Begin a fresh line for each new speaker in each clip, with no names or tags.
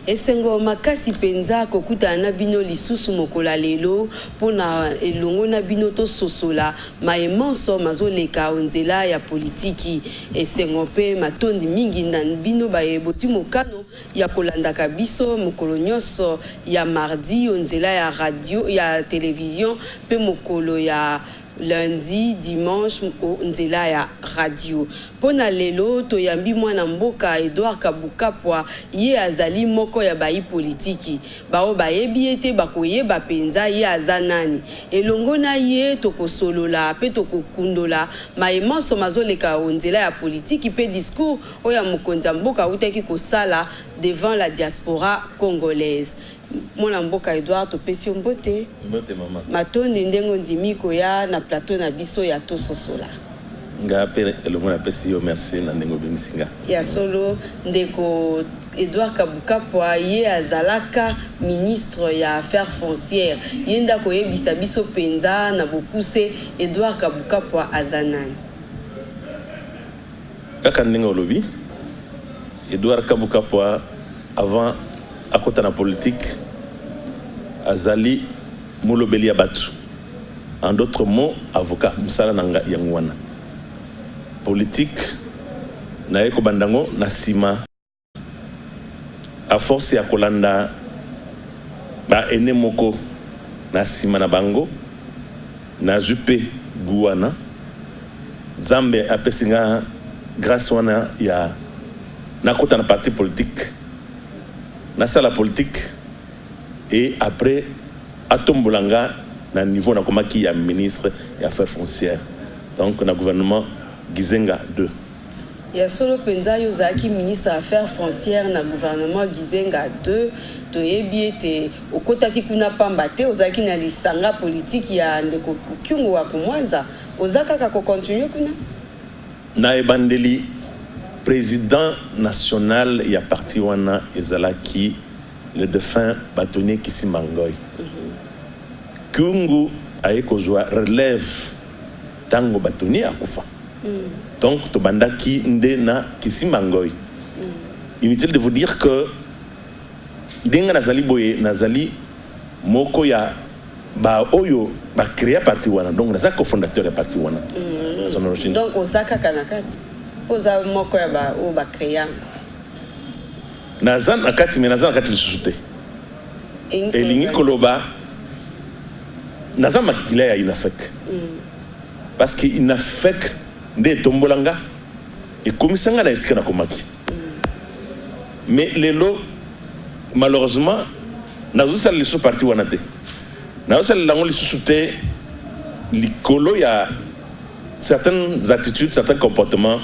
Esengo makasi penza kokuta na bino lisusu mokola lelo pona elongo na bino to sosola maemanso mazoleka onzela ya politiki. Esengo pe matondi mingi na bino bayeboti mokano ya kolandaka biso mokolo nyonso ya mardi onzela ya radio ya télévision pe mokolo ya lundi, dimanche, nzela ya radio. Pona lelo, toyambi mwana mboka Edouard Kabukapwa, ye azali moko ya bayi politiki. Bao bayebi ete bakoyeba penza ye azanani. Elongo na ye tokosolola, pe tokokundola, maemanso mazoleka nzela ya politiki, pe discours oya mokonza mboka uteki kosala devant la diaspora congolaise. Mwana mboka Edouard topesi mbote.
Mbote mama.
Matondi ndengo ndimiko ya na plateau na biso ya tososola.
Nga pe elongo na pesi yo merci na ndengo bimisinga.
Ya solo ndeko Edouard Kabukapwa ye azalaka ministre ya affaires foncières. Yenda koyebisa biso penza na bokuse Edouard Kabukapwa azanani.
Kaka ndengo lobi Edouard Kabukapwa avant à côté de la politique, azali molobeli abatu. En d'autres mots, avocat musala nanga yangwana. Politique na eko bandango na sima a force ya kolanda ba ene moko na sima na bango na jupe guana Zambe apesinga grâce wana ya na kota na parti politique na la politique et après atombolanga na niveau na komaki ya ministre ya affaires foncières donc na gouvernement Gizenga 2
ya solo penza yo zaki ministre affaires foncières na gouvernement Gizenga 2 to yebiete okotaki kuna pamba te ozaki na lisanga politique ya ndeko kyungu wa kumwanza ozaka ka ko continuer kuna
na ebandeli président national ya parti wana ezalaki le défunt bâtonnier Kisimangoy. Kungu ayekozwa relève tango bâtonnier akufa. Donc to bandaki nde na Kisimangoy. Inutile de vous dire que denga nazali boye nazali moko ya ba oyo ba créer parti wana donc nazali cofondateur ya parti wana.
Donc ozaka kanakati oza moko ya ba o ba créer
nazan akati mais nazan akati lisusu te elingi koloba nazan makila ya inafek parce que inafek nde tombolanga ekomisanga na esika na komaki mais lelo malheureusement nazosala lisusu parti wana te nazosala lango lisusu te likolo ya certaines attitudes certains comportements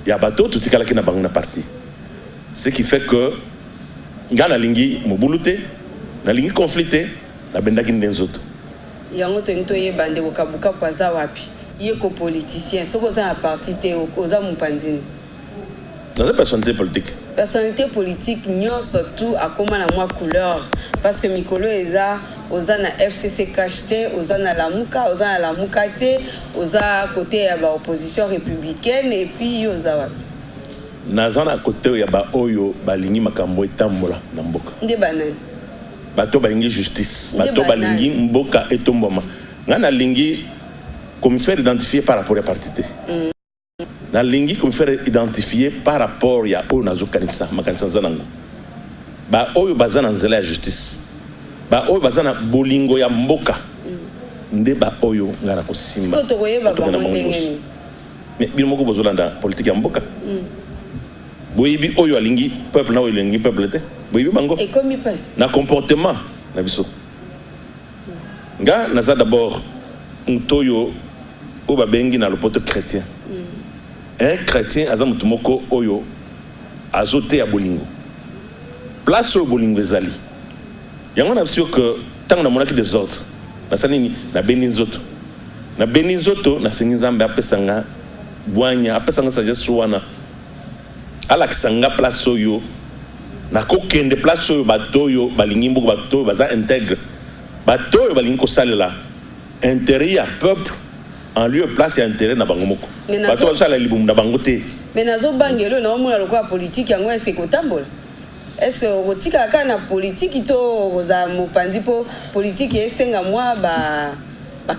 ya bato tutikalaki na bango na parti. Ce qui fait que ngana lingi mobulute na lingi conflicté na bendaki ndenzoto.
Yango to yebande ko Kabukapwa za wapi? Ye ko politicien soko za na parti te oza mupandini.
Dans la personnalité politique.
Personnalité politique nyo surtout akoma na moi couleur parce que mikolo eza oza na FCC cacheté oza na lamuka te oza côté ya ba opposition républicaine et puis oza wapi?
Nazana côté ya ba oyo balingi makambo etambola na mboka.
Nde banani?
Bato balingi justice, bato balingi mboka etomboma. Ngana lingi comme faire identifier par rapport à parti te. Na lingi comme faire identifier par rapport ya oyo nazo kanisa makanisa zanango. Ba oyo bazana nzela ya justice. Ba oyo bazana bolingo ya mboka. Nde ba oyo ngana kosimba.
Siko tokoyeba ba ndengeni.
Mais bino moko bozolanda politique ya mboka. Boyebi oyo alingi peuple na oyo alingi peuple te boyebi bango
et comme il passe
na comportement na biso nga naza d'abord ntoyo o babengi na lopoto chrétien un chrétien aza mutu moko oyo azote ya bolingo place oyo bolingo ezali yango na biso que tango na monaki des ordres nasali nini na beni nzoto na sengi Nzambe apesanga bwanya apesanga sagesse wana alakisanga place oyo na kokende place oyo batoyo balingi mbuku batoyo baza intègre batoyo balingi kosalela intérêt ya peuple en lieu place ya intérêt na bango moko bato basala libumu na bango te
mais nazo bangelo na omona lokwa politique yango est-ce que kotambola est-ce que otika ka na politique to oza mopandi po politique esenga moi ba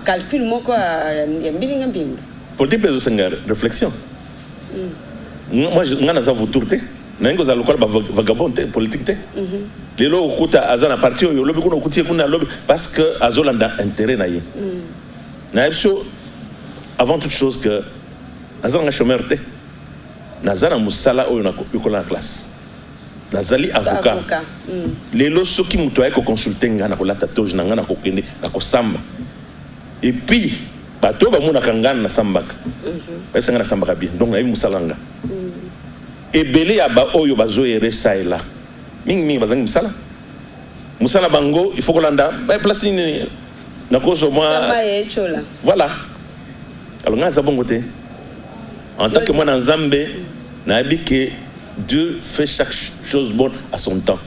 calcul moko ya mbilinga mbinga
politique peso senga réflexion moi ngana za votourté nango za lokala ba vagabond politique te lelo okuta azana parti oyo lobi kuna okutie kuna lobi parce que azolanda intérêt na ye na ebso avant toute chose que azana chômeur te nazana musala oyo na yokola na classe nazali avocat lelo soki muto ayeko consulter nga na kolata toje na nga na kokende na kosamba et puis bato bamonaka nga na sambaka bayebisanga na sambaka bien donc nayebi musala nga ebele ya ba oyo bazoyere sa ela mingi bazangi musala bango il faut kolanda place nini na koso moi voilà alors nga za bongo te en tant que moi na Nzambe nayebi que Dieu fait chaque chose bonne à son temps.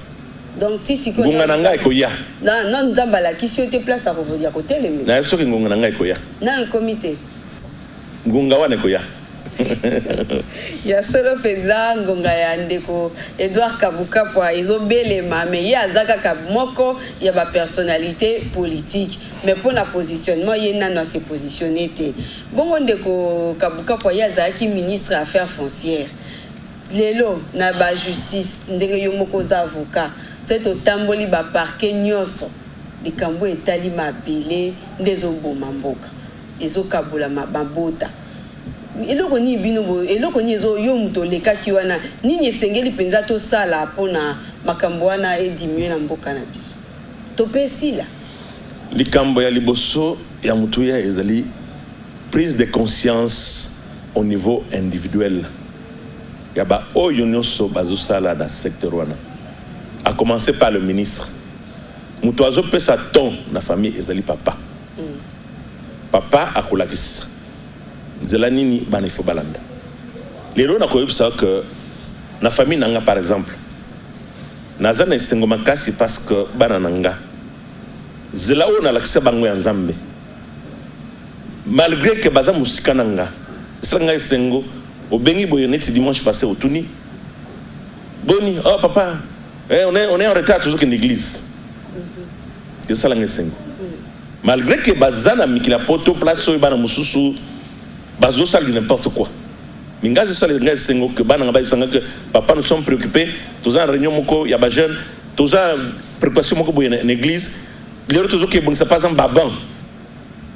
Donc ti siko
ngonga ekoya
non Nzamba la kisio te place à revenir côté les
na so ke ngonga ekoya
na un comité
ngonga wana ekoya
ya solo fenza ngonga ya ndeko Edouard Kabuka po ezobelema mais ya zaka kabmoko ya ba personnalité politique mais pour la positionnement yena na se positionner te bongo ndeko Kabuka po ya zaki ministre affaires foncières lelo na ba justice ndenge yo moko za avocat c'est otamboli ba parquet nyonso likambo etali mabele ndezo boma mboka ezokabula mabota eloko ni bino eloko ni ezo yo muto lekaki wana nini esengeli penza to sala pona makambo wana edimue na mboka na biso to pesila
likambo ya liboso ya mutu ya ezali prise de conscience au niveau individuel ya ba oyo nyonso bazosala dans secteur wana a commencer par le ministre mutu azopesa ton na famille ezali papa papa akolakisa nzela nini bana ifo balanda lelo na koyebisa que na famille nanga par exemple naza na esengo makasi parce que bana nanga nzela oyo nalakisa bango ya Nzambe malgré que baza musika nanga esala nga esengo obengi boye neti dimanche passé otuni boni oh papa on est en retard toujours que l'église esala nga esengo malgré que bazana mikila poto place oyo bana mususu bazo sali n'importe quoi mingazi sali nga sengo que bana ngaba bisanga que papa nous sommes préoccupés tous en réunion moko ya ba jeune tous en préoccupation moko boye na église lero toujours que bon ça pas en baban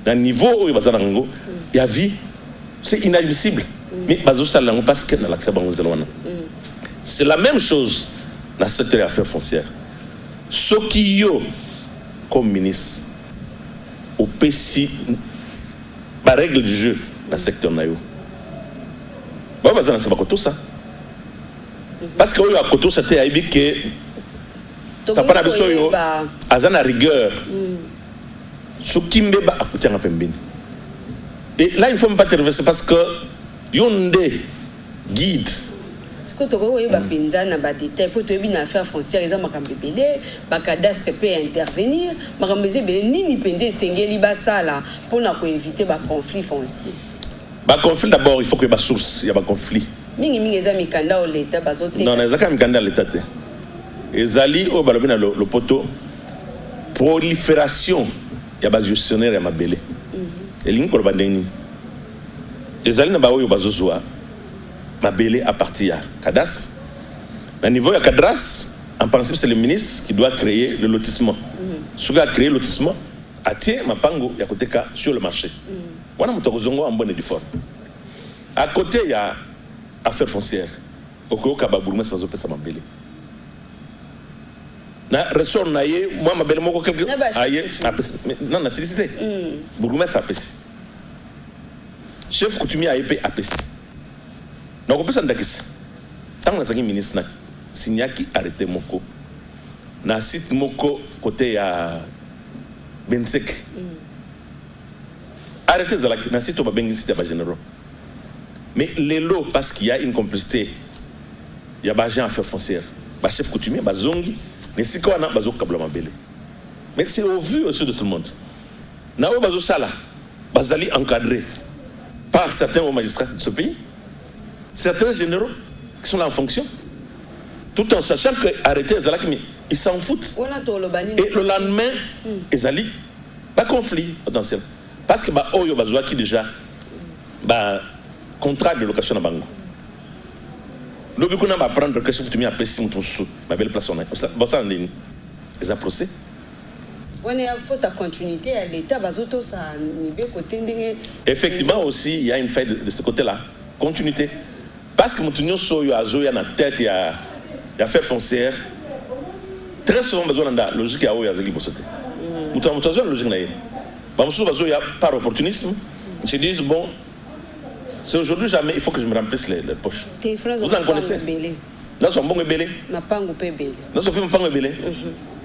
dans niveau oyo bazana ngo ya vie c'est inadmissible mais bazo sali ngo parce que na l'accès bango zelwana c'est la même chose dans le secteur des affaires foncières soki yo comme ministre au PC par règle du jeu dans le secteur nayo ba bazana ça ba tout ça parce que oyo akoto ça te aibi que papa na biso yo azana rigueur so kimbe ba akutianga pembeni et là il faut pas terverser parce que yonde guide
ko to ko yeba penza na ba détail po to yebi na affaire foncière eza makambe belé ba cadastre peut intervenir makambe belé nini penza esengeli basala pour na ko éviter ba conflit foncier
ba conflit d'abord il faut que ba source ya ba conflit
mingi eza mikanda o l'état bazote
non ezaka mikanda l'état te ezali o balobi na le poto prolifération ya ba gestionnaire ya mabele elingi ko ba ndeni ezali na ba oyo bazozwa mabele à partir à cadastre. Au niveau de cadastre, en principe, c'est le ministre qui doit créer le lotissement. Ce qui a créé le lotissement, a tiré ma pango et à côté sur le marché. Voilà mon tokozongo en bonne et due forme. À côté, il y a affaires foncières. Au cas où Kababourma se passe à mabele. Na ressort naïe, moi mabele moko quelque aïe, non na cité. Bourgmestre ça pèse. Chef coutumier aïe a pèse. Donc, on peut s'en dire que tant que le ministre n'a signé qui arrêté Moko, na site Moko côté à Bensek. Arrêtez na site au Babengi site à Généraux. Mais les lots, parce qu'il y a une complicité, il y a des gens à faire foncière. Le chef coutumier, le zongi, mais si on a un kabla mabele. Mais c'est au vu aussi de tout le monde. Na o bazo sala, bazali encadré par certains magistrats de ce pays. Certains généraux qui sont là en fonction. tout en sachant que arrêter les ils s'en foutent. Et le lendemain, ils allaient pas conflit potentiel. Parce que Oyo Bazoua qui déjà contrat de location à Bango. Le but qu'on va prendre que si tu mets à Pessim ton sous, ma belle place on a. Bon ça on est. Ils ont procès.
On est à faute à continuité à l'État bazoto ça niveau côté.
Effectivement aussi il y a une faille de ce côté-là. Continuité. Parce que Moutinho Soyo a joué dans la tête il y a affaires foncières. Très souvent besoin de logique à Oyo Azali Bossoté. Moutinho besoin de logique naïe. Bamsou Bazo par opportunisme. Ils se disent bon. C'est aujourd'hui jamais, il faut que je me remplisse les poches. Vous en connaissez? Dans son bon ébélé. Dans son bon ébélé.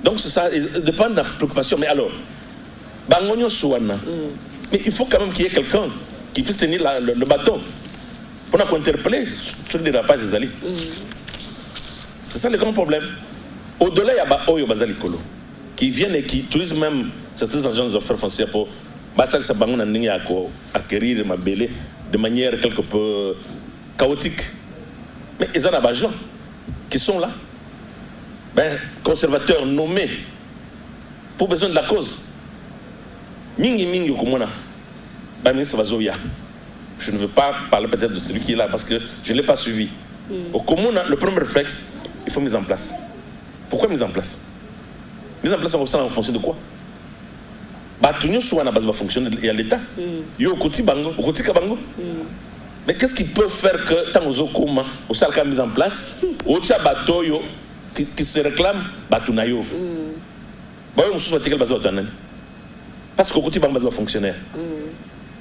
Donc c'est ça, il dépend de la préoccupation. Mais alors, Bangonio Souana. Mais il faut quand même qu'il y ait quelqu'un qui puisse tenir le bâton pour nous interpeller sur les dérapages des alliés. C'est ça le grand problème. Au-delà, il y a Oyo Bazali Kolo qui viennent et qui utilisent même certains agents des affaires foncières pour acquérir ma belle de manière quelque peu chaotique. Mais ils en ont des gens qui sont là, conservateurs nommés pour besoin de la cause. Mingi Kumona, ministre Vazoya. Je ne veux pas parler peut-être de celui qui est là parce que je ne l'ai pas suivi. Au Komona, le premier réflexe, il faut mise en place. Pourquoi mise en place? Mise en place en fonction de quoi? Batunyo soit na base va fonctionner il y a l'État. Yo au côté bango, au côté kabango. Mais qu'est-ce qui peut faire que tant aux okoma au salka mise en place, au tia bateau yo qui se réclame batunayo. Bah on sous quelle base va tenir? Parce qu'au côté bango base va fonctionnaire.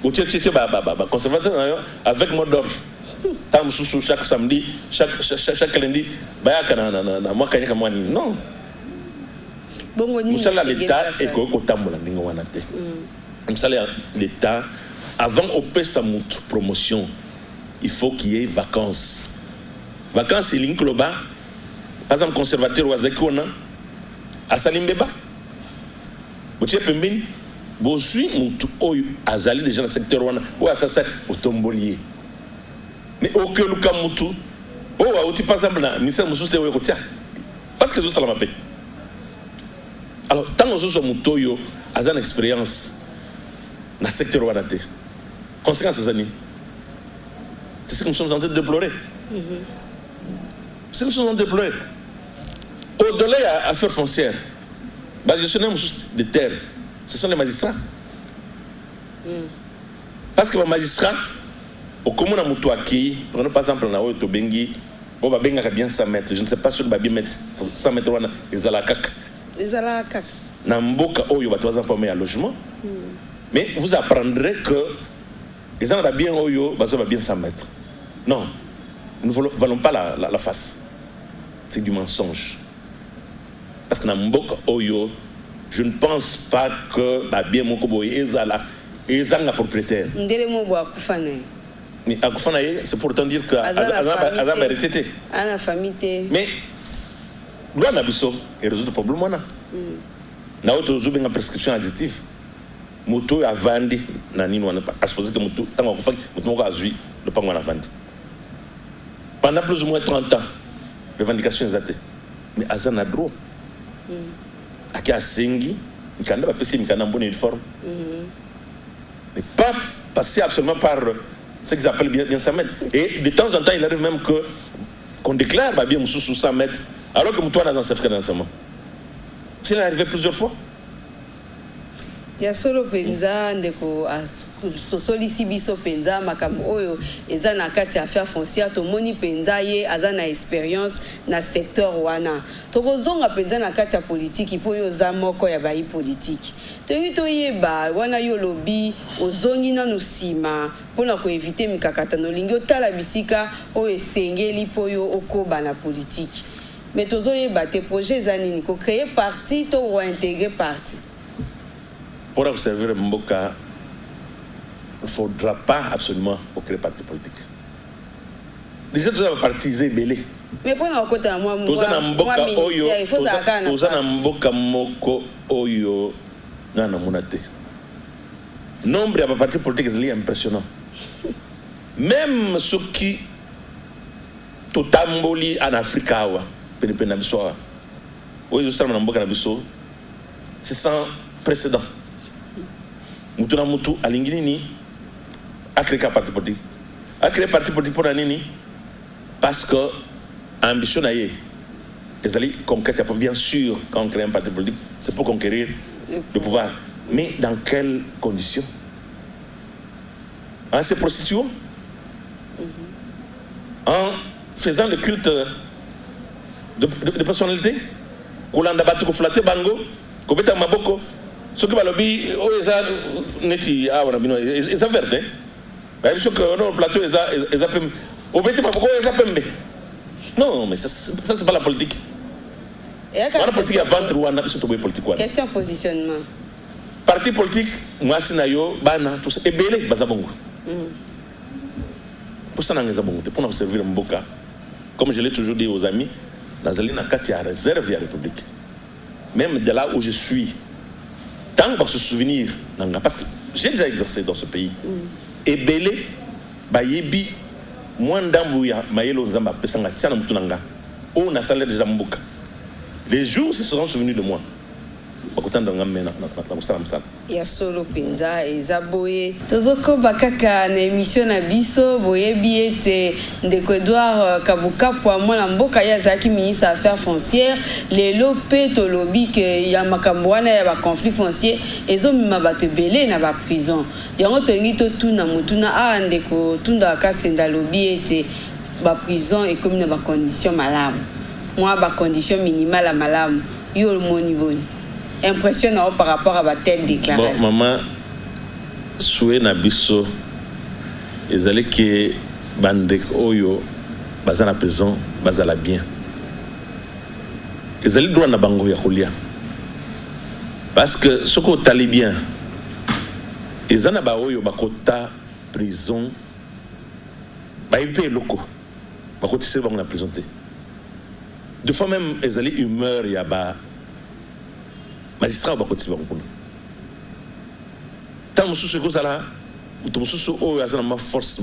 Au tia conservateur avec mot d'ordre. Tant sous chaque samedi, chaque lundi, bah na moi kanya kama non. L'État est l'État, avant de faire sa promotion, il faut qu'il y ait vacances. Vacances, il y a un par exemple, conservateur ou Azekona, à Salimbeba. Vous avez permis, vous suivez Azali déjà dans le secteur ou à Sassa, au Tombolier. Mais aucun cas Moutou, par exemple, Nissa Moussou, parce que tout ça m'a payé. Alors, tant que nous sommes Moutoyo, à une expérience dans le secteur ouanaté, conséquence ces années, c'est ce que nous sommes en train de déplorer. C'est ce que nous sommes en train de déplorer. Au-delà des affaires foncières, les gestionnaires de terre, ce sont les magistrats. Parce que les magistrats, au commun à Moutouaki, prenons par exemple dans le Tobengi, on va bien 100 mètres. Je ne sais pas si on va bien mettre 100 mètres dans la cac. Namboka Oyo va 3 ans pour un logement. Mais vous apprendrez que les gens va bien Oyo, va bien 100 mètres. Non, nous ne valons pas la face. C'est du mensonge. Parce que Namboka Oyo, je ne pense pas que bien mon kobo est la propriétaire. Mais Akufanaye, c'est pour autant dire que Azam est retraité. Mais Loi Nabiso et résout le problème. Na autre zoubé une prescription additive. Moto a vendu na nini wana à supposer que moto tant qu'on fait moto a azui le pas on a vendu. Pendant plus ou moins 30 ans, revendication exacte. Mais Azan a droit. Aki a sengi, il canne pas passer, il canne en bonne uniforme. Mais pas passer absolument par ce qu'ils appellent bien 100 mètres. Et de temps en temps, il arrive même qu'on déclare bien sous 100 mètres. Alors que Moutoua n'a pas de financement. C'est arrivé plusieurs fois.
Il y a solo penza ndeko sosoli biso penza makambo oyo eza na kati ya affaire foncière to moni penza ye azana expérience na secteur wana to kozonga penza na kati ya politique po yo za moko ya bayi politique to yito yeba wana yo lobby ozongi na nusima pona ko éviter mikakatano lingi otala bisika oyo esengeli po yo okoba na politique. Mais tous les projets zanini ko créer parti to ou intégrer parti.
Pour observer Mboka, il ne faudra pas absolument créer parti politique. Déjà tous les partis zébélés.
Mais pour nous côté moi
Mboka oyo, tous les Mboka moko oyo na monate. Nombre de partis politiques est impressionnant. Même ceux qui tout tamboli en Afrique peine na biso oyo ça na mboka na biso c'est sans précédent mutu na mutu alingi nini a créé parti politique pour nini parce que ambition na ye ezali concrète bien sûr quand on crée un parti politique c'est pour conquérir le pouvoir mais dans quelles conditions en se prostituant en faisant le culte de personnalité kolanda batu ko flatter bango ko beta maboko soki balobi o eza neti awana bino eza verte ba biso que no plateau eza pembe o beta maboko eza pembe non mais ça c'est pas la politique la politique avant trois na biso to politique quoi
question positionnement
parti politique moi sinayo bana tout ça ebele bazabongo pour ça n'angeza bongo pour nous servir mboka comme je l'ai toujours dit aux amis nazali na kati ya réserve ya république même de là où je suis tant pour se souvenir nanga parce que j'ai déjà exercé dans ce pays ebele bayebi moi ndambu ya mayelo nzamba pesanga tiana mutu nanga o na salaire déjà mboka les jours se seront souvenus de moi
ya solo penza eza boye tozokoba kaka na émission na biso boyebi ete ndeko Edouard Kabukapwa mwana mboka ya azalaki ministre affaires foncières lelo pe tolobi ke ya makambo wana ya ba conflit foncier ezomima bato ebele na ba prison yango tolingi totuna motuna ndeko tunda kasenda lobi ete ba prison ekomi na ba condition malamu moi ba condition minimale à malamu yo moni boni impressionnant par rapport à telle déclaration.
Bon, maman, souhait na biso, ezali que bandek oyo baza na prison, baza la bien. Ezali droit na bango ya kolia. Parce que ce qu'on tali bien, ezana ba oyo bakota prison, ba ipe loko, bakoti se bango na prison te. Deux fois même ezali humeur ya ba magistrat va continuer à tant que ce que là ma force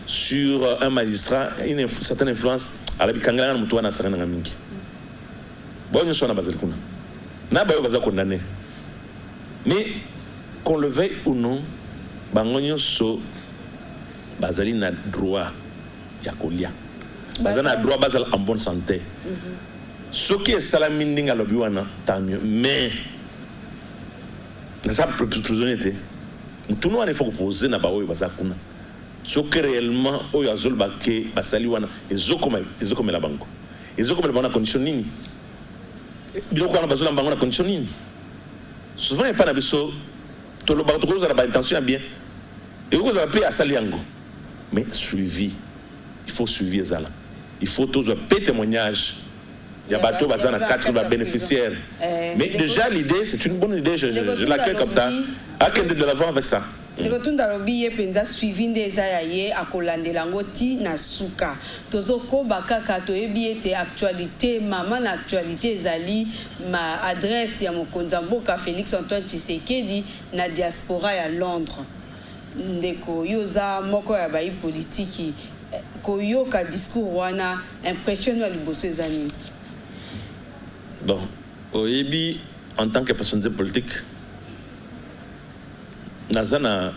sur un magistrat une certaine influence à la bikanga na mutu na sarana mingi bon nous sommes na bazali kuna na bayo baza condamné mais qu'on le veuille ou non bangonyo so bazali na droit ya kolia bazana droit bazal en bonne santé ce qui est salaminding à l'obiwana, tant mieux. Mais, ça peut prisonnier. Tout le monde faut poser na baoui bazakuna. Ce que réellement, oyo azol bake basaliwana, ezoko comme la banque. Ezoko comme la banque condition nini. Biloko wana bazola banque na condition nini. Souvent il pas na biso to lo banque to la intention bien. Et vous avez payé à saliango. Mais suivi. Il faut suivre ça là. Il faut toujours payer témoignage. Il y a bateau basé dans 4 bénéficiaires. Mais déjà, l'idée, c'est une bonne idée. Je l'accueille comme ça. À quel de l'avant avec ça.
Retourne dans le billet, penza suivi des ayaye à Kolande Langoti Nasuka. Tozoko bakaka to ebiete actualité, maman l'actualité zali ma adresse ya Mokonzamboka Félix Antoine Tshisekedi na diaspora à Londres. Ndeko yoza moko ya bayi politique koyoka discours wana impressionne wa liboso ezani.
Bon, Oyebi, en tant que personnalité politique, Nazana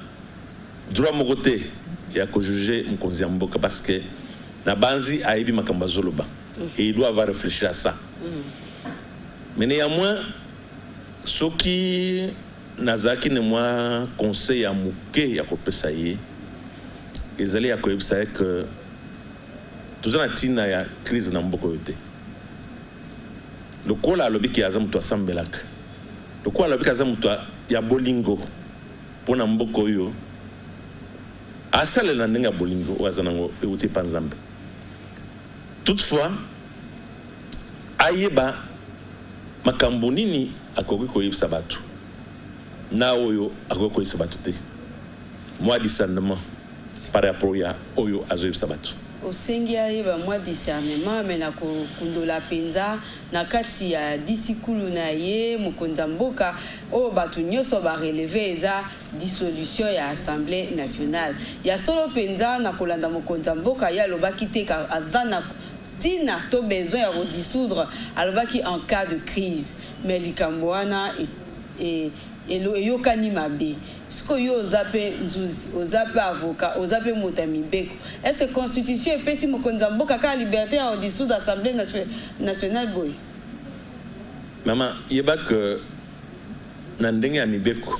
droit mon côté et à juger Mkonziamboka parce que Nabanzi a Ebi Makambazoloba et il doit avoir réfléchi à ça. Mais néanmoins, ce qui Nazaki ne moi conseille à Mouké à Kopesaye, ils allaient à Kopesaye que tout ça n'a ya crise dans beaucoup de le quoi là lobby qui a zamu to sambelak le quoi lobby qui a zamu to ya bolingo pour na mboko yo asale na ndinga bolingo wazanango euti panzambe toutefois ayeba makambo nini akoki koyebisa bato na oyo akoki koyebisa bato te moi discernement par rapport ya oyo azoyebisa bato
osengi ayeba moi discernement mais na kundola penza na kati ya disikulu na ye Mokonzamboka o bato nyoso ba relever eza dissolution ya Assemblée nationale ya solo penza na kolanda Mokonzamboka ya lobaki te ka azana tina to besoin à dissoudre alors qui en cas de crise mais likamboana et yokani mabe parce que yo zape nzuzi ozape avocat ozape motami beko est-ce que constitution et si mokonza mboka ka liberté à dissoudre assemblée nationale boy
maman yeba que na ndenge ya mibeko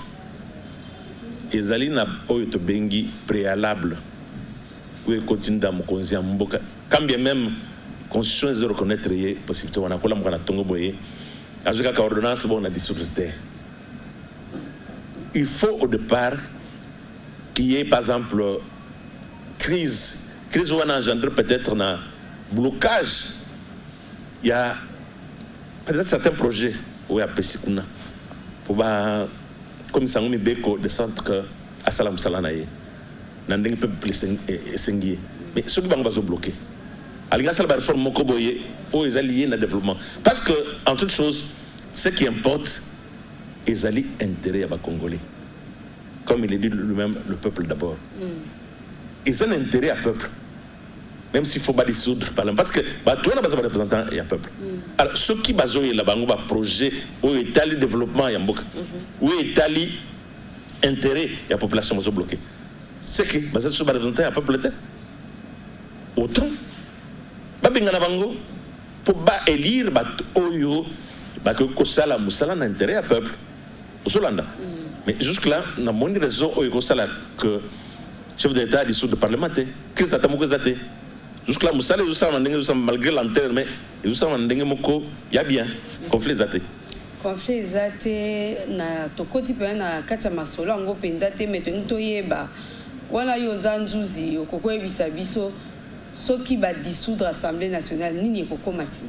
ezali na oyo to bengi préalable où continue dans mokonzi ya mboka quand bien même constitution est reconnaître les possibilités on a kola mokana tongo boye azuka ka ordonnance bon na dissoudre terre. Il faut au départ qu'il y ait par exemple crise où on engendre peut-être un blocage. Il y a peut-être certains projets où il y a Pessikuna pour comme ça on met beko de centre que à Salam Salanaye n'andeng peuple sengier mais ceux qui vont pas se bloquer. Aliga sala réforme moko boye où ils alliés dans le développement parce que en toute chose ce qui importe ils allaient intérêt à les Congolais. Comme il est dit lui-même, le peuple d'abord. Ils ont intérêt à peuple. Même s'il ne faut pas dissoudre le Parlement. Parce que tout le monde a représentant et un peuple. Alors, ceux qui basent là-bas, un projet où est le développement, où est l'intérêt de la population bloquée. C'est que basé sur le représentant et un peuple. Autant, pour élire Oyo, que ça a intérêt à peuple. Mais jusque-là, on a moins de raisons que le chef d'État a dissous le Parlement. Qu'est-ce que ça a jusque-là, malgré l'antenne, mais il y a bien conflit.
Conflit zate na tokoti pe na kati ya masolo ngo penza te meto toyeba wana yo zanzuzi okoko ebisa biso soki ba dissoudre Assemblée nationale nini ekoko masi.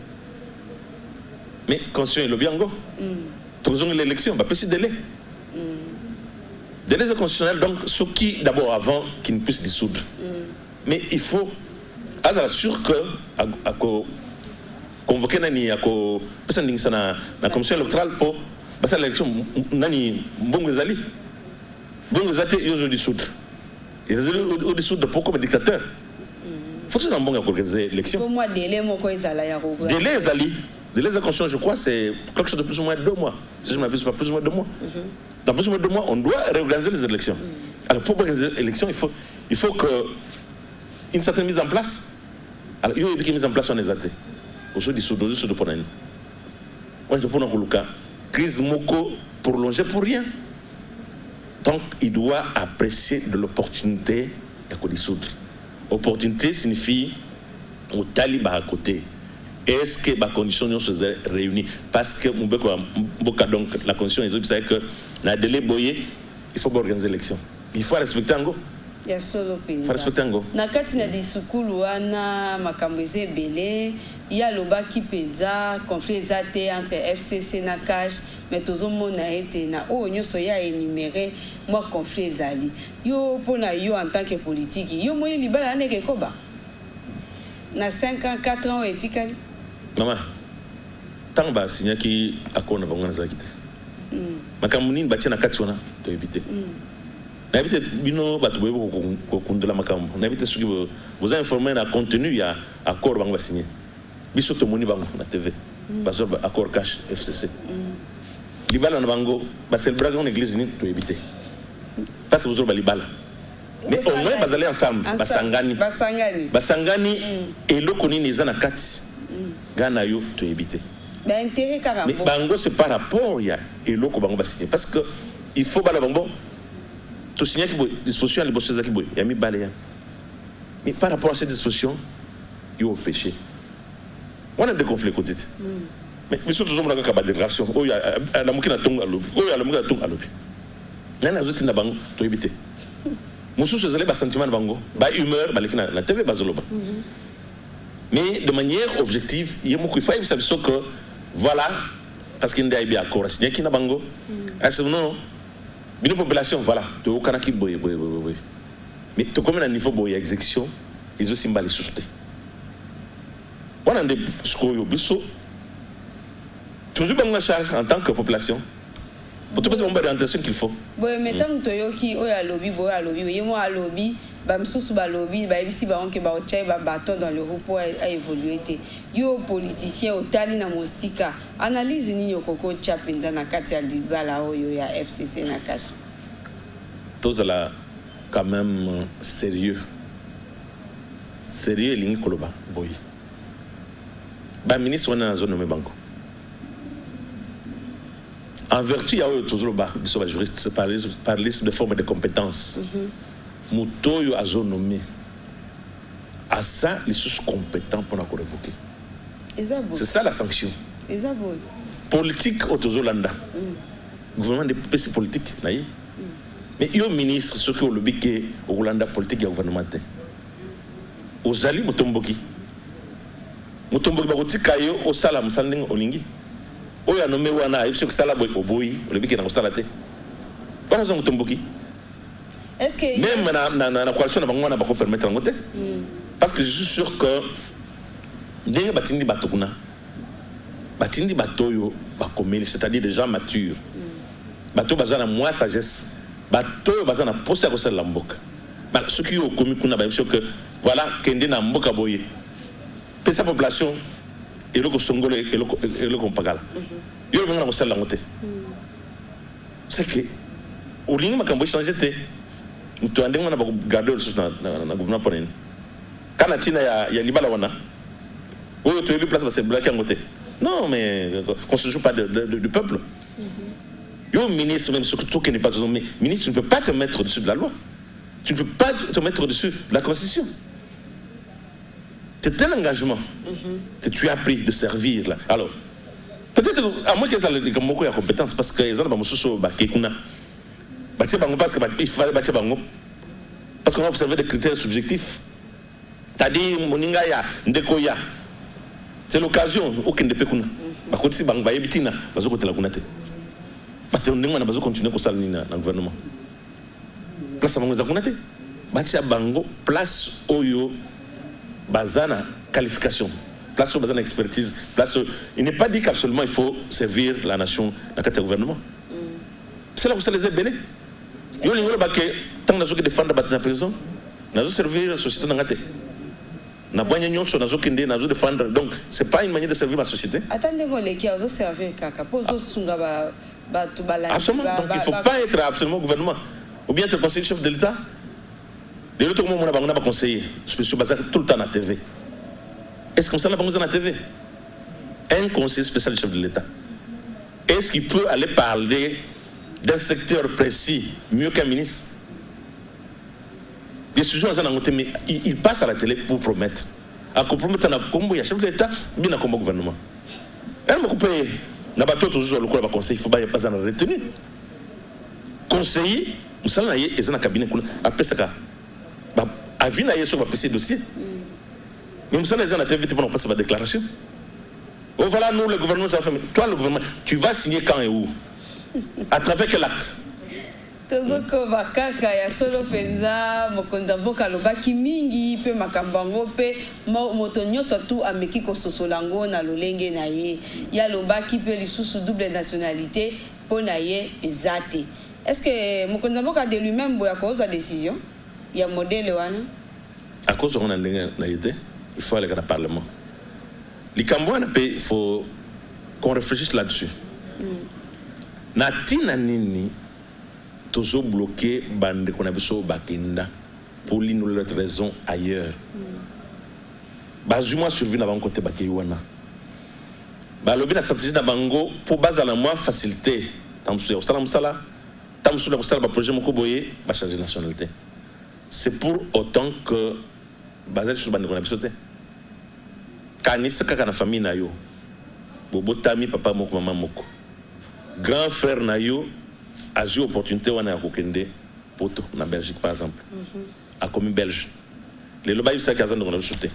Mais constitution le biango. Tous ont l'élection, bah petit délai. Délai constitutionnel donc ceux qui d'abord avant qu'ils ne puissent dissoudre. Mais il faut à sûr que à convoquer nani à personne n'insa na commission électorale pour passer l'élection nani bongozali ils ont dissoudre. Ils ont dissoudre pour comme dictateur. Faut que ça n'en organiser l'élection.
Pour moi délai moko ezala ya ko.
Délai ezali. Délai de constitution, je crois, c'est quelque chose de plus ou moins 2 mois. Si je ne m'abuse pas, plus ou moins 2 mois. Dans plus ou moins 2 mois, on doit réorganiser les élections. Alors, pour organiser les élections, il faut qu'une certaine mise en place. Alors, il y a une mise en place, on est athées. Aujourd'hui, sur le point. On est pour nous, crise moko prolongée pour rien. Donc, il doit apprécier de l'opportunité et dissoudre. Opportunité signifie au taliban à côté. Est-ce que la condition se réunit? Parce que donc, la condition est que dans le délai boyé, il faut organiser l'élection. Il faut respecter Ango.
Il faut
respecter Ango.
Na kati na disukulu wana makambweze belé, il y a le bas qui pesa conflit zate entre FCC na cash, mais tous mona été na o nyoso ya énuméré moi conflit zali. Yo pona yo en tant que politique, yo moyi libala ne ke koba. Na 5 ans, 4 ans etikali.
Maman, tant que signé qui a quoi on a besoin de quitter. Makamuni bâti na kati wana to éviter. Na éviter bino batu boyebo ko kundela makambo. Na éviter ceux qui vous informer na contenu ya accord bango signé. Biso to moni bango na TV. Baso accord cash FCC. Libala na bango ba célébrer en église ni to éviter. Parce que vous aurez libala. Mais au moins bazali ensemble basangani et le konini ezana kati. Gana yo to éviter.
Ben intérêt carrément.
Mais bango c'est par rapport ya et loko bango ba signer parce que il faut bala bango to signer qui disposition les bosses qui boy ya mi balé. Mais par rapport à cette disposition il y a péché. On a des conflits quotidiens. Mais surtout nous avons une déclaration. Oh ya la mukina tonga lobi. Oh ya la mukina tonga lobi. Nana zoti na bango to éviter. Moussou se zélé ba sentiment bango, ba humeur ba lekina la TV bazoloba. Mais de manière objective, il y a beaucoup de failles, que voilà, parce qu'il y a des accords, il y a des bango. Non, une population, voilà, tu as aucun qui boye. Mais tu comme un niveau boye exécution, ils ont aussi mal sousté. On a des scores au busso. Toujours bonne charge en tant que population. Pour tout passer, on va l'orientation qu'il faut.
Bon, maintenant que tu as lobby, moi lobby, bamsusu ba lobby, ba ebisi ba onke ba ochai ba bateau dans le repos a évolué. Yo politicien otali na mosika, analyse ni yokoko chapenza na kati ya libala oyo ya FCC na cash.
Tous là quand même sérieux. Sérieux lingi koloba boy. Ba ministre wana na zone banco. En vertu, il y a toujours le juriste par liste de formes de compétences. Moutoyo a nommé. À ça, ils sont compétents pour nous révoquer. C'est ça la sanction. Politique au Tozolanda. Gouvernement de PC politique. Mais il y a un ministre, ce qui est le biquet au Hollanda politique et gouvernemental. Aux alliés, Moutomboki. Moutomboki, Barotika, au Salam, Sanding, Olingi. Oh, il y a nommé Wana, il y a un boy au boy, le biquet dans le salate. Pas un Moutomboki.
Est-ce que.
Même dans la coalition, on n'a pas permettre en côté. Parce que je suis sûr que. Dès que Batindi Batokuna, Batindi Batoyo, c'est-à-dire des gens matures. Bato Bazana, moi, sagesse. Bato Bazana, posé à cause de l'amboka. Ce qui est au commis, que voilà, Kende n'a mboka boye. Puis sa population, et le Songolo et le Compagala. Il y a un peu de langote. C'est que, au ligne, ma cambo changé, nous avons gardé le sous dans le gouvernement. Quand il y a Libala Wana, où tu as eu place, c'est bloqué en côté. Non, mais on ne se joue pas du peuple. Yo, ministre, même surtout qui n'est pas nommé, ministre, tu ne peux pas te mettre au-dessus de la loi. Tu ne peux pas te mettre au-dessus de la Constitution. C'est un engagement que tu as pris de servir là. Alors, peut-être, à moins qu'ils aient beaucoup de compétences, parce qu'ils ont des parce qu'il fallait bâtir Bango. Parce qu'on a observé des critères subjectifs. C'est-à-dire, Moningaya, Ndekoya. C'est l'occasion, aucun de Pekuna. Par contre, si Bango Bayebitina, Bazo Kote la Kunate. On va continuer comme ça dans le gouvernement. Place à Bango Zakunate. Bâtir Bango, place Oyo, Bazana, qualification. Place au Bazana, expertise. Place. Il n'est pas dit qu'absolument il faut servir la nation dans le gouvernement. C'est là où ça les a bénis. Yo lingo ba ke tant nazo ki défendre ba na prison nazo servir la société ngate na banya nyonso nazo kinde nazo défendre, donc c'est pas une manière de servir la société.
Attendez ngole ki azo servir kaka pozo sunga ba to balani.
Absolument, donc il faut pas être absolument au gouvernement ou bien être conseiller chef de l'État. Les autres moment on a pas conseiller spécial basé tout le temps na TV. Est-ce comme ça là on a na TV? Un conseiller spécial chef de l'État, est-ce qu'il peut aller parler d'un secteur précis mieux qu'un ministre? Décision à mais il passe à la télé pour promettre. À compromettre un combo, il y a chef de l'État, bien un combo gouvernement. Elle m'a coupé, n'a pas tout le coup, conseil, il faut pas en retenir. Conseiller, nous sommes là, et c'est un cabinet, après ça, à vie, il y a sur le dossier. Mais nous sommes là, on a été pour passer ma déclaration. Oh voilà, nous, le gouvernement, ça fait. Toi, le gouvernement, tu vas signer quand et où? À travers quel acte?
Tozoko bakaka ya solo penza mokonza mboka lobaki mingi pe makambango pe moto nyonso tu ameki kososolango na lolenge na ye ya lobaki pe lisusu double nationalité pona ye ezate. Est-ce que mokonza mboka de lui-même boya koza décision ya modèle wana?
À cause on a l'idée, il faut aller dans le parlement. Likambo na pe il faut qu'on réfléchisse là-dessus. Natina nini tozo bloqué bande qu'on a besoin bakenda pour l'inoutre raison ailleurs. Bazuma survie na bango côté bakiwana. Ba lobi na stratégie na bango pour base la moins facilité. Tamsu au salam sala, tamsu la sala ba projet moko boye ba changer nationalité. C'est pour autant que basé sur bande qu'on a besoin. Kanisa kaka na famille na yo. Bobo tami papa moko maman moko. Grand frère Nayo a eu l'opportunité de aller poto en Belgique par exemple, à commune belge. Les lobayus ça qu'ils ont sauté.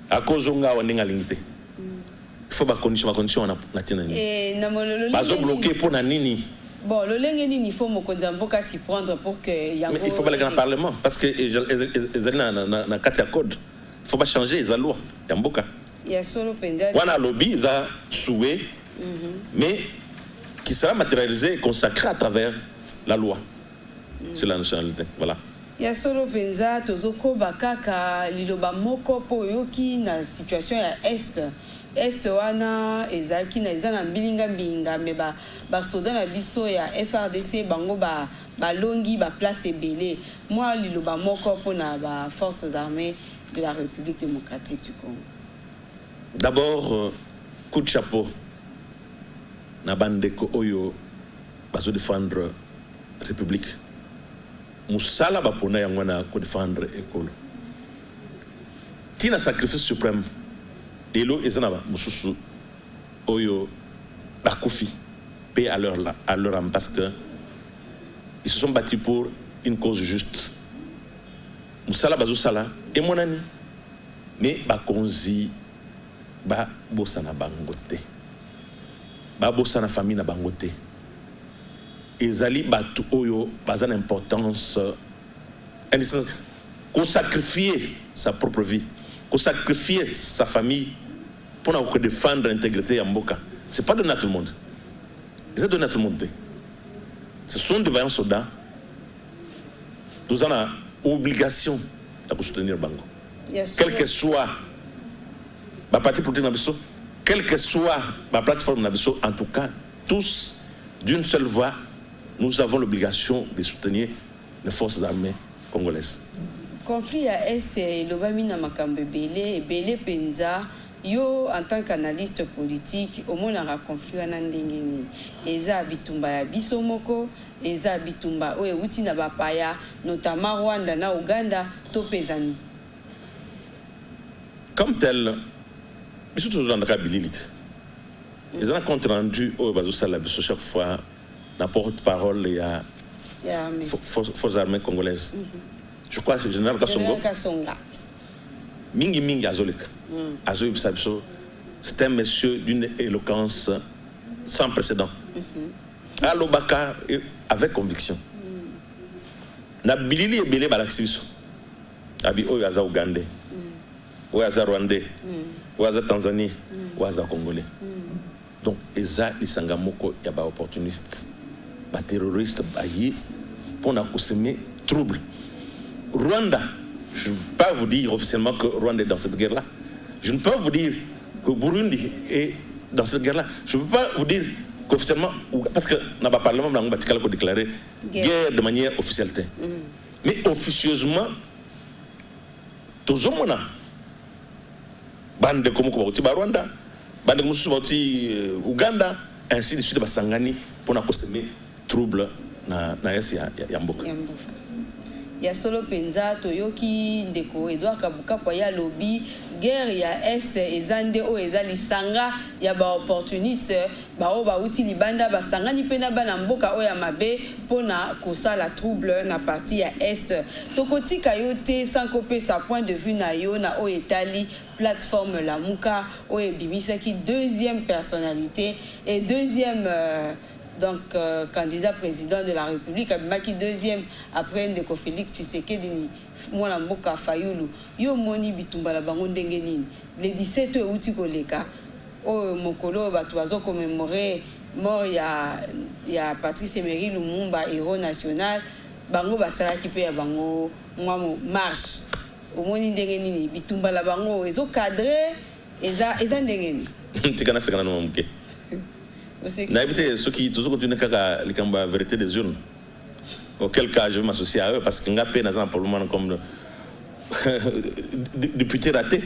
À cause on a limité. Il faut pas condition na tina ni. Et na mololo. Pas bloqué pour na nini.
Bon, le lengue nini il faut mokonza mboka s'y prendre pour que yango.
Mais il faut pas aller dans le parlement parce que ils allaient na katia code. Il faut pas changer les lois yamboka.
Il y a solo pendant.
Wana lobby za souhait mais qui sera matérialisé et consacré à travers la loi sur la nationalité. Voilà.
Ya solo penza tozoko bakaka liloba moko po yoki na situation ya est wana ezaki na ezana mbilinga me ba soda na biso ya FRDC bango ba longi ba place ebele moi liloba moko po na ba forces armées de la République démocratique du Congo.
D'abord coup de chapeau na bandeko oyo bazo défendre République. Musala bapona yango na ko défendre école. Tina sacrifice suprême. Elo ezana mususu oyo bakufi paix à leur âme parce que ils se sont battus pour une cause juste. Musala bazo sala et monani mais bakonzi ba bosana bangote. Ba bosana famille na bangote. Ezali batu oyo baza d'importance qu'on sacrifier sa propre vie, qu'on sacrifier sa famille pour défendre l'intégrité ya mboka. C'est pas donné à tout le monde. C'est donné à tout le monde. Ce sont des vaillants soldats. Nous avons l'obligation de soutenir Bango. Yes, quel que soit ma parti politique Nabiso, quelle que soit ma plateforme Nabiso, en tout cas, tous d'une seule voix, nous avons l'obligation de soutenir les forces armées congolaises.
Conflit à Est et l'Obamina Makambe Belé Penza, yo en tant qu'analyste politique, au moins un conflit à Nandengeni. Eza Bitumba ya Bisomoko, Eza Bitumba Oye Utina Bapaya, notamment Rwanda na Uganda, Topezani.
Comme tel, surtout dans le cas Bililit, ils ont un compte rendu au Bazoussala chaque fois. La porte-parole et à forces armées congolaises. Je crois que le général Kassonga. Mingi Azolika. Azoïb Sabso, c'est un monsieur d'une éloquence sans précédent. Alobaka avec conviction. Nabilili et Belé Balaxibiso. Abi Oyaza Ougandais, Oyaza Rwandais, Oyaza Tanzanie, Oyaza Congolais. Donc, Eza Isangamoko Yaba opportuniste. Terroristes pour semer trouble. Rwanda, je ne peux pas vous dire officiellement que Rwanda est dans cette guerre-là. Je ne peux pas vous dire que Burundi est dans cette guerre-là. Je ne peux pas vous dire qu'officiellement, parce que dans le Parlement, on a déclaré guerre de manière officielle. Mais officieusement, tout le monde bande comme Rwanda, bande comme Ouganda, ainsi de suite, Basangani, pour semer trouble na yasi ya mboka.
Ya solo penza toyoki ndeko Edouard Kabuka kwa ya lobby guerre ya est ezande o ezali sanga ya ba opportuniste ba o ba uti libanda ba sangani pena bana mboka o ya mabe pona kosala trouble na partie ya est tokotika yote sans couper sa point de vue na yo na o etali plateforme la muka o ebimisa ki deuxième personnalité et deuxième donc candidat président de la République Abimaki deuxième après Ndeko Félix Tshisekedi mwana mboka Fayulu yo moni bitumba la bango ndenge nini le 17 août koleka o mokolo bato bazo commémorer mort ya Patrice Emery Lumumba héros national bango basalaki pe ya bango mwamo marche o moni ndenge nini bitumba la bango ezo cadrer eza ndenge nini
tikana sekana no mke. N'habitez ceux qui toujours continuent à la vérité des urnes. Auquel cas je vais m'associer à eux parce qu'il y a un problème comme député raté.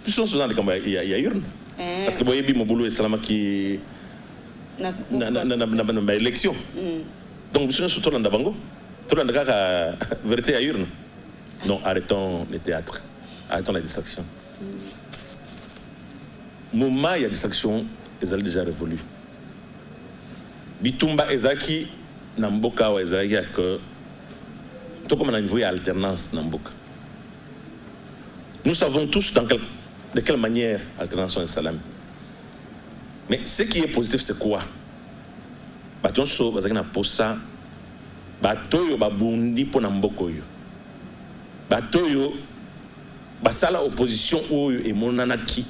Plus souvent il y a urne. Parce que il y a mon boulot islam qui n'a élection. Donc je suis surtout dans Dabango. Tout le monde a vérité à urne. Non, arrêtons les théâtres. Arrêtons la distraction. Moment il y a distraction. Ils ont déjà révolu. Bitumba Ezaki, Namboka ou Ezaki, que tout comme on a une voie alternance Namboka. Nous savons tous de quelle manière alternance est salam. Mais ce qui est positif, c'est quoi? Baton so, Bazaki na posa, Batoyo babundi pour Nambokoyo. Batoyo, Basala opposition ou et monanaki,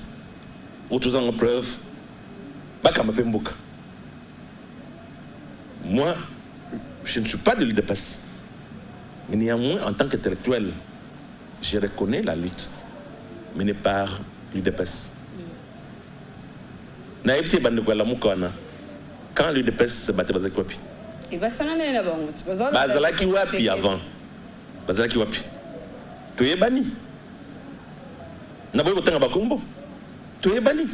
ou tous en preuve. Bakama Pemboka. Moi, je ne suis pas de l'UDPS. Mais néanmoins, en tant qu'intellectuel, je reconnais la lutte menée par l'UDPS. Quand l'UDPS se battait, Bazalaki wapi avant. Bazalaki wapi. Tu es banni. Naboy botanga bakombo. Tu es banni.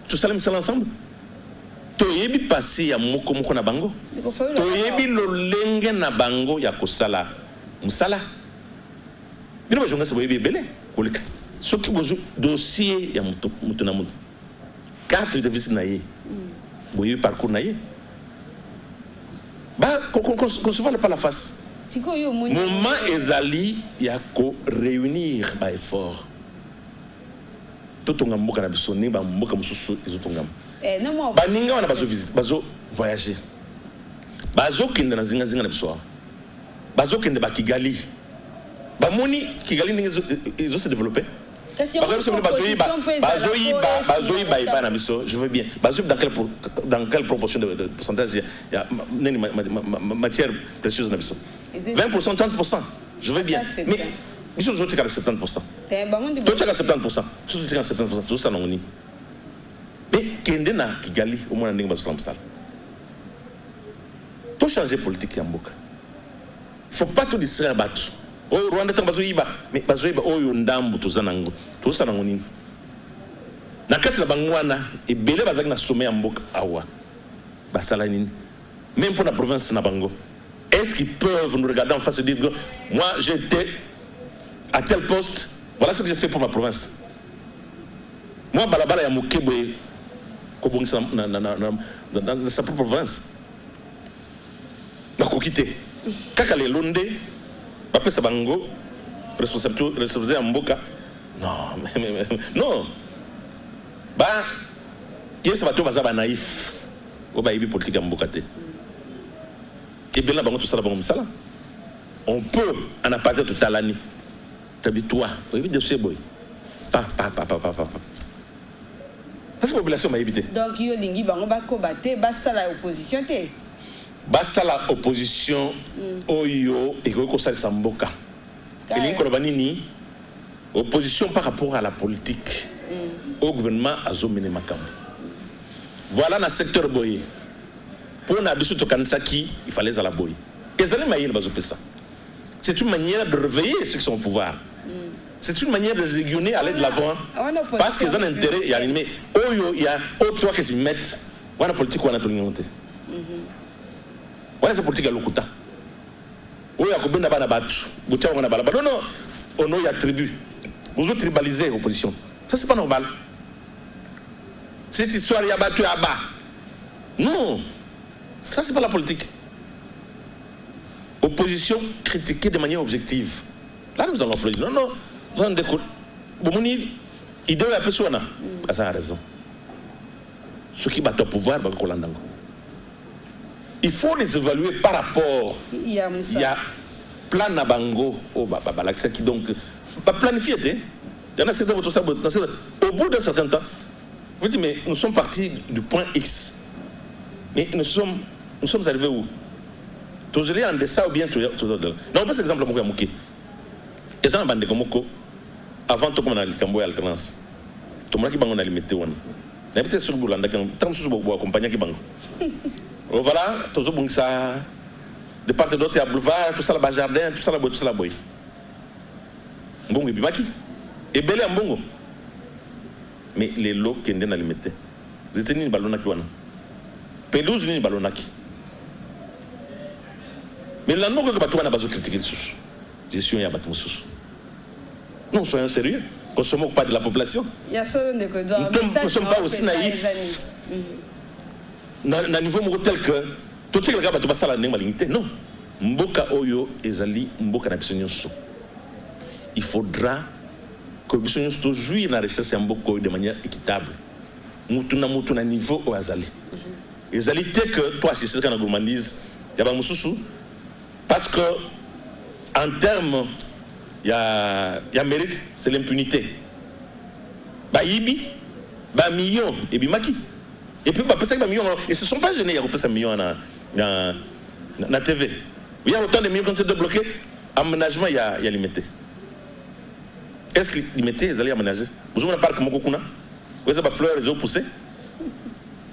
Tout ça ensemble. Tu es passé à moko moko na bango. Tu es lolenge na bango ya kosala. Musala. Bino bajonga se boyebi belé. Koleka. Soki bozo dossier ya mutu na mutu. Carte de visite na ye. Boyebi parcours na ye. Bah, qu'on se voile pas la face. Moment ezali ya ko réunir ba effort. Totonga mboka na biso ne ba mboka mususu ezotongam. Ba ninga wana bazo visiter, bazo voyager. Bazo kende na zinga na biso. Bazo kende ba Kigali. Ba moni Kigali ninga ezo se développer. Je veux bien. Dans quelle proportion de pourcentage il y a matière précieuse 20%, 30%. Je veux bien. Mais je suis 70%. Toi, tu as 70%. Je suis 70%. Tout ça, non. Mais Kende na Kigali, au moins, on a tout changer politique, Yamboka. Il ne faut pas tout distraire à battre. Oh, Rwanda est bazoïba, mais bazoïba, oh, yondambo, tout ça, tout ça, nangoni. Na kati la bangwana, et belé bazak na sommet en bok awa. Basalanine. Même pour la province na bango. Est-ce qu'ils peuvent nous regarder en face et dire, moi, j'étais à tel poste, voilà ce que j'ai fait pour ma province. Moi, balabala ya mokebe, kobongi dans sa propre province. Bako quitter. Kaka le londe, Papa Sabango, responsabilité en Mboka. Non, non. Bah, il y a ce bateau bazaba naïf. Au baïbi politique en Mboka. Et bien là, tout ça, on peut en aparté tout à l'année. T'habites-toi. Oui, de ce boy. Parce que la population m'a évité.
Donc, il y a la opposition.
Basa la opposition oyo et que ça samboka. Et l'incorbanini opposition par rapport à la politique au gouvernement à Zomene Makam. Voilà dans le secteur boye. Pour n'abisso to kansaki, il fallait à la boye. Et ça les ça. C'est une manière de réveiller ceux qui sont au pouvoir. C'est une manière de les aiguillonner à l'aide de l'avant. Parce qu'ils ont intérêt, il y a animé. Il y a autre qui se mettent. Voilà la politique, on a tout le monde. Voilà cette politique à l'Okuta. Oui, il y a combien de battu. Non, non, on a tribu. Vous avez tribalisé l'opposition. Ça, c'est pas normal. Cette histoire, il y a battu à bas. Non, ça, c'est pas la politique. Opposition critiquée de manière objective. Là, nous allons applaudir. Non, non, vous en découvrir. Il doit y avoir personne. Ça a raison. Ceux qui battent au pouvoir, ils vont il faut les évaluer par rapport. Il y a plan Nabango, qui donc pas planifié. Il y en a certains au bout d'un certain temps. Vous dites, mais nous sommes partis du point X. Mais nous sommes arrivés où? Tous les en dessin ou bien tout autre. Non, on peut cet exemple à Mouké. Et ça, on a bandé comme Moko. Avant tout, comme on a le Cambo et alternance. Tout le monde qui bango, on a limité. On a peut-être sur le boulot, tant que je suis accompagné qui bango. Voilà, tout le monde ça. De part et d'autre, il y a boulevard, tout ça, le jardin, tout ça, la boy, tout ça, la boy. Mbongo, et puis Maki. Et belé en Mbongo. Mais les lots qui sont limités. Vous êtes ni balonaki wana. Pelouse ni balonaki. Mais là, nous, que bateau, on a besoin de critiquer les sous. Gestion, il y a bateau sous. Non, soyons sérieux. On ne se moque pas de la population.
Il y a seulement des que
nous ne sommes pas aussi naïfs. Dans le niveau tel que tout ce que les gars battent la malinité, non. Mboka oyo ezali mboka na bisonyoso. Il faudra que bisonyoso toujours na recherche ya mboka de manière équitable. Mutuna niveau au azali. Ezali te que toi si c'est quand on gourmandise, y a ba mususu parce que en termes il y a mérite, c'est l'impunité. Ba yibi, ba million et bimaki. Et puis, bah, millions, et ce ne sont pas gênés, il y a un million na TV. Il y a autant de millions qui ont été débloqués. Aménagement, il y a limité. Est-ce que limité, ils allaient aménager? Vous avez un parc Mokokuna? Vous avez des fleurs, les eaux poussées?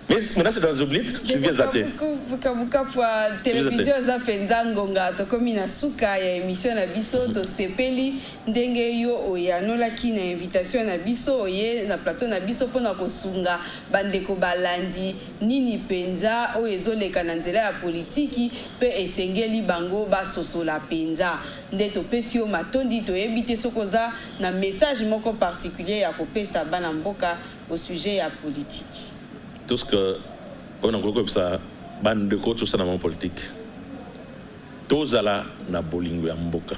Mais maintenant, c'est dans les oubliettes, suivi les athées.
Pour télévision, ça fait Nzangonga, to comme na suka ya émission na biso to sepeli ndenge yo oyanola ki na invitation na biso oye na plateau na biso pona kosunga bandeko balandi nini penza o ezoleka na nzela ya politiki pe esengeli bango basosola penza nde to pesio matondi to ebite sokoza na message moko particulier ya kopesa bana mboka au sujet ya politique.
Tout ce que on a compris ça, bande de tout ça dans mon politique. Tout ça là, na bolingo ya mboka.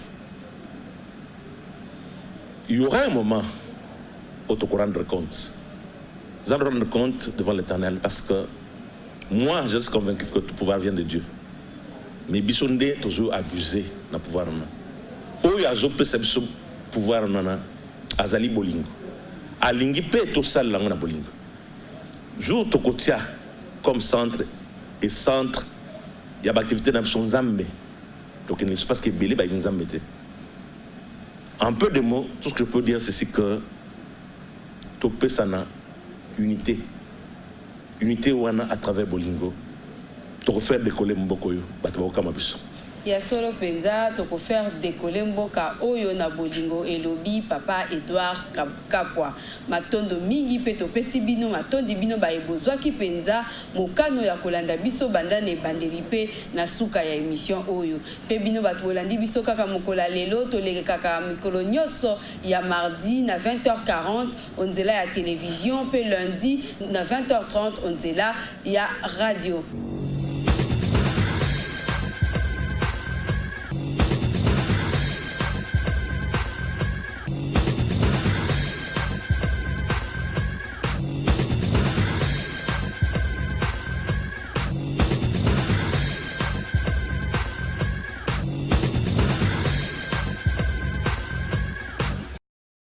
Il y aura un moment où tu vas rendre compte. Vous allez rendre compte devant l'Éternel parce que moi, je suis convaincu que tout pouvoir vient de Dieu. Mais bisonde toujours abusé na pouvoir na. O ya zo perception pouvoir na azali bolingo. Alingi pe tout ça là na bolingo. Jour Tokotia comme centre et centre, il y a des activités dans son Zambé. Donc il ne se passe que Bélé, il y a une en peu de mots, tout ce que je peux dire, c'est que Topé Sana, unité. Unité wana à travers Bolingo. Tu peux faire décoller Mbokoyo, Bataboka Mabiso.
Ya solo penza to ko faire décoller mboka oyo na bolingo elobi papa Edouard Kapwa matondo mingi pe to pesi bino matondi bino ba ebozwa ki penza mokano ya kolanda biso bandane bandeli pe na suka ya émission oyo pe bino ba tolandi biso kaka mokola lelo to leke kaka mikolo nyoso ya mardi na 20h40 onzela ya télévision pe lundi na 20h30 onzela ya radio.